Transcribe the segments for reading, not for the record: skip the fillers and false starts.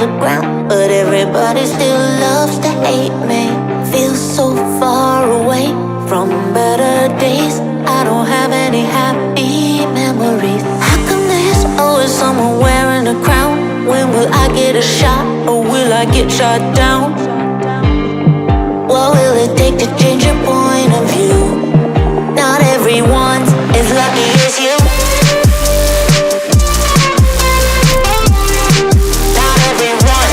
underground, but everybody still loves to hate me. Feel so far away from better days. I don't have any happy memories. How come there's always someone wearing a crown? When will I get a shot, or will I get shot down? What will it take to change your point of view? Not everyone's as lucky as you. Not everyone.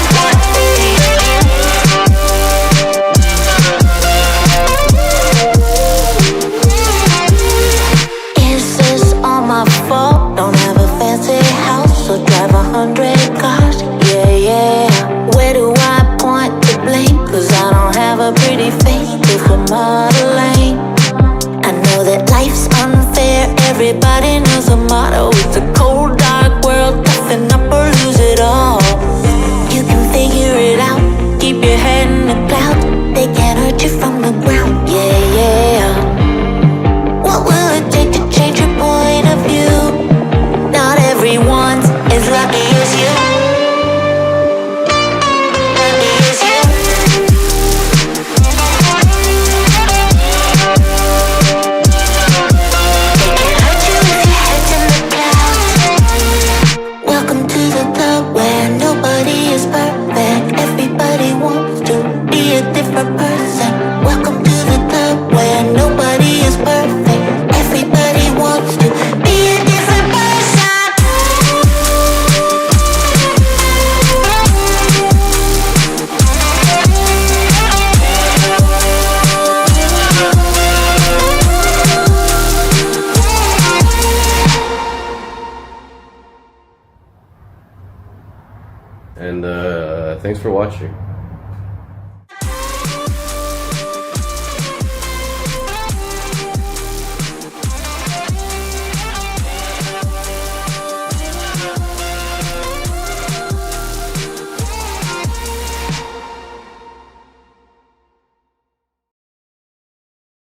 Is this all my fault? Don't have a fancy house or drive 100 cars. Yeah. Where do I point to blame? 'Cause I don't have a pretty face if I'm modeling. I know that life's unfair, everybody knows the motto. It's a cold, dark world, toughen up or lose it all. You can figure it out, keep your head in the clouds. They can't hurt you from the ground, yeah. What will it take to change your point of view? Not everyone's as lucky as you. Lucky as you. Welcome to the club where nobody is perfect. Everybody wants to be a different person. Welcome to the club where nobody is perfect. Everybody wants to be a different person. And thanks for watching.